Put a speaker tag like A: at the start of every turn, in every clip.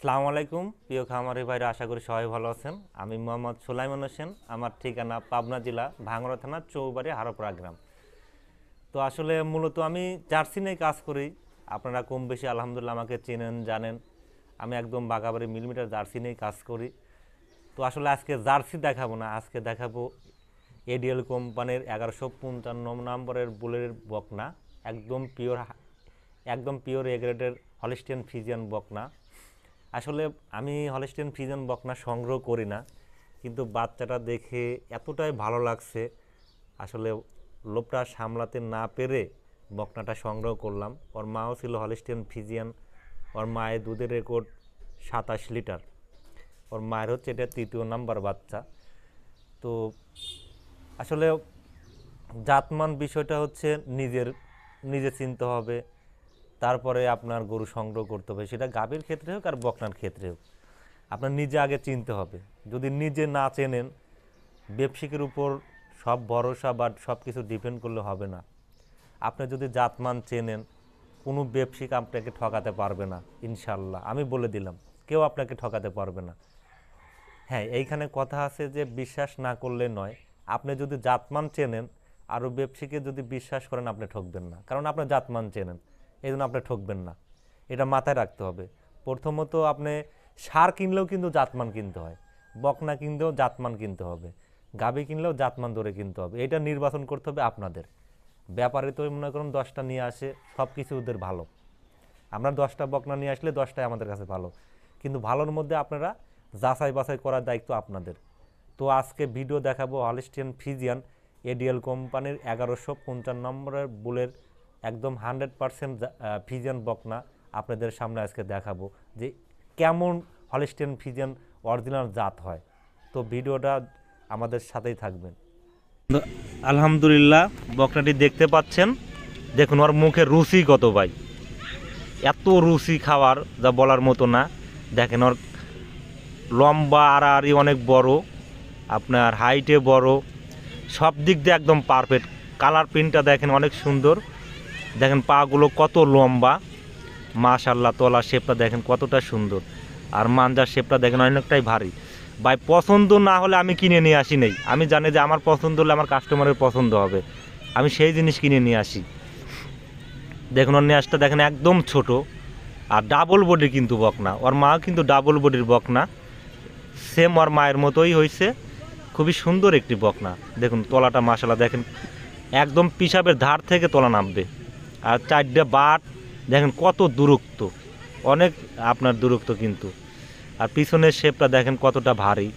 A: আসসালামু আলাইকুম প্রিয় খামারি ভাইরা, আশা করি সবাই ভালো আছেন। আমি মোহাম্মদ সুলাইমান হোসেন। আমার ঠিকানা পাবনা জেলা ভাঙ্গুড়া থানা চৌবাড়ি হারোপাড়া গ্রাম। তো আসলে মূলত আমি জার্সি নিয়ে কাজ করি। আপনারা কম বেশি আলহামদুলিল্লাহ আমাকে চেনেন, জানেন। আমি একদম বাঘাবাড়ি মিলিমিটার জার্সি নিয়ে কাজ করি। তো আসলে আজকে জার্সি দেখাবো না, আজকে দেখাবো এডিএল কোম্পানির 1155 নম্বরের বুলের বকনা। একদম পিওর, একদম পিওর এ গ্রেডের হলিস্টিয়ান ফ্রিজিয়ান বকনা। আসলে আমি হলিস্টিয়ান ফ্রিজিয়ান বকনা সংগ্রহ করি না, কিন্তু বাচ্চাটা দেখে এতটাই ভালো লাগছে, আসলে লোভটা সামলাতে না পেরে বকনাটা সংগ্রহ করলাম। ওর মাও ছিল হলিস্টিয়ান ফ্রিজিয়ান। ওর মায়ের দুধের রেকর্ড 27 লিটার। ওর মায়ের হচ্ছে এটা 3য় নাম্বার বাচ্চা। তো আসলে জাতমান বিষয়টা হচ্ছে নিজে চিনতে হবে, তারপরে আপনার গরু সংগ্রহ করতে হবে। সেটা গাভীর ক্ষেত্রে হোক আর বকনার ক্ষেত্রে হোক, আপনার নিজে আগে চিনতে হবে। যদি নিজে না চেনেন, ব্যবসায়িকের উপর সব ভরসা বা সব কিছু ডিপেন্ড করলে হবে না। আপনি যদি জাতমান চেনেন, কোনো ব্যবসায়িক আপনাকে ঠকাতে পারবে না ইনশাল্লাহ। আমি বলে দিলাম, কেউ আপনাকে ঠকাতে পারবে না। হ্যাঁ, এইখানে কথা আছে যে বিশ্বাস না করলে নয়। আপনি যদি জাতমান চেনেন, আরও ব্যবসায়ীকে যদি বিশ্বাস করেন, আপনি ঠকবেন না, কারণ আপনি জাতমান চেনেন, এই জন্য আপনি ঠকবেন না। এটা মাথায় রাখতে হবে। প্রথমত আপনি সার কিনলেও কিন্তু জাতমান কিনতে হয়, বকনা কিনলেও জাতমান কিনতে হবে, গাভী কিনলেও জাতমান ধরে কিনতে হবে। এটা নির্বাচন করতে হবে আপনাদের। ব্যাপারে তো মনে করুন 10টা নিয়ে আসে, সব কিছু ওদের ভালো। আমরা 10টা বকনা নিয়ে আসলে 10টাই আমাদের কাছে ভালো, কিন্তু ভালোর মধ্যে আপনারা যাচাই বাছাই করার দায়িত্ব আপনাদের। তো আজকে ভিডিও দেখাবো হলিস্টিয়ান ফ্রিজিয়ান এডিএল কোম্পানির 1155 নম্বরের বুলের একদম 100% ফ্রিজিয়ান বকনা আপনাদের সামনে আজকে দেখাবো যে কেমন হলিস্টিয়ান ফ্রিজিয়ান অরিজিনাল জাত হয়। তো ভিডিওটা আমাদের সাথেই থাকবেন। আলহামদুলিল্লাহ, বকনাটি দেখতে পাচ্ছেন। দেখুন ওর মুখে রুচি কত ভাই, এত রুচি খাওয়ার যা বলার মতো না। দেখেন ওর লম্বা আড়াআড়ি অনেক বড়, আপনার হাইটে বড়, সব দিক দিয়ে একদম পারফেক্ট। কালার প্রিন্টটা দেখেন অনেক সুন্দর। দেখেন পাগুলো কত লম্বা, মাশাআল্লাহ। তলা শেপটা দেখেন কতটা সুন্দর, আর মাঞ্জার শেপটা দেখেন অনেকটাই ভারী। ভাই পছন্দ না হলে আমি কিনে নিয়ে আসি নেই। আমি জানি যে আমার পছন্দ হলে আমার কাস্টমারের পছন্দ হবে, আমি সেই জিনিস কিনে নিয়ে আসি। দেখুন ওর নেজটা দেখেন একদম ছোট, আর ডাবল বডি কিন্তু বকনা। ওর মা কিন্তু ডাবল বডির বকনা, সেম ওর মায়ের মতোই হয়েছে। খুবই সুন্দর একটি বকনা। দেখুন তলাটা মাশাআল্লাহ, দেখেন একদম পিসাবের ধার থেকে তলা নামবে। আর 4টে বাট দেখেন কত দূরত্ব, অনেক আপনার দূরত্ব কিন্তু। আর পিছনের শেপটা দেখেন কতটা ভারী,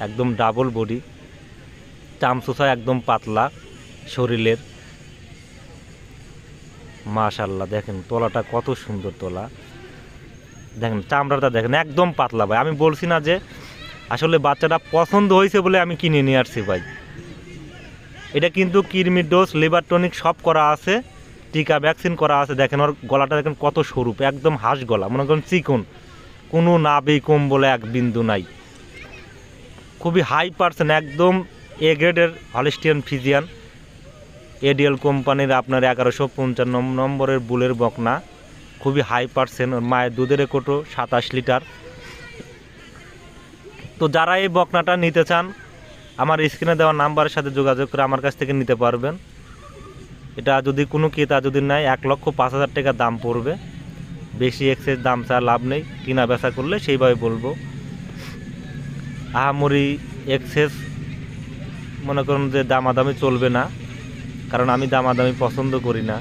A: একদম ডাবল বডি, চামচুসা একদম পাতলা শরীরের। মাশাআল্লাহ দেখেন তলাটা কত সুন্দর তলা। দেখেন চামড়াটা দেখেন একদম পাতলা ভাই। আমি বলছি না যে আসলে বাচ্চাটা পছন্দ হয়েছে বলে আমি কিনে নিয়ে আসছি ভাই। এটা কিন্তু কৃমি ডোজ, লিভার টনিক সব করা আছে, টিকা ভ্যাকসিন করা আছে। দেখেন ওর গলাটা দেখেন কত সরু, একদম হাঁস গলা, মনে করেন চিকন, কোনো নাভি কম বলে এক বিন্দু নাই। খুবই হাই পার্সেন্ট, একদম এ গ্রেডের হলিস্টিয়ান ফ্রিজিয়ান এডিএল কোম্পানির আপনার 1155 নম্বরের বুলের বকনা। খুবই হাই পার্সেন্ট। ওর মায়ের দুধের রেকর্ডও 27 লিটার। তো যারা এই বকনাটা নিতে চান, আমার স্ক্রিনে দেওয়া নাম্বারের সাথে যোগাযোগ করে আমার কাছ থেকে নিতে পারবেন। এটা যদি কোনো ক্রেতা যদি নেয় 1,05,000 টাকা দাম পড়বে। বেশি এক্সেস দাম চা লাভ নেই, কিনা বেচা করলে সেইভাবে বলবো। আহামরি এক্সেস মনে করুন যে দামাদামি চলবে না, কারণ আমি দামাদামি পছন্দ করি না।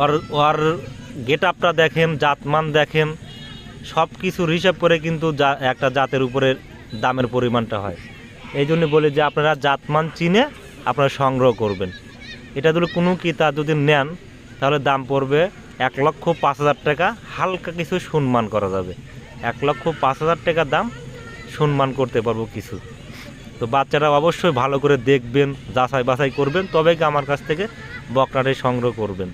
A: ওর ওর গেট আপটা দেখেন, জাতমান দেখেন, সব কিছুর হিসাব করে কিন্তু একটা জাতের উপরে দামের পরিমাণটা হয়। এই জন্য বলি যে আপনারা জাতমান চিনে আপনারা সংগ্রহ করবেন। এটা যদি কোনো ক্রেতা যদি নেন, তাহলে দাম পড়বে 1,05,000 টাকা। হালকা কিছু সম্মান করা যাবে, 1,05,000 টাকা দাম সম্মান করতে পারবো কিছু। তো বাচ্চারা অবশ্যই ভালো করে দেখবেন, যাচাই বাছাই করবেন, তবে কি আমার কাছ থেকে বকনাটি সংগ্রহ করবেন।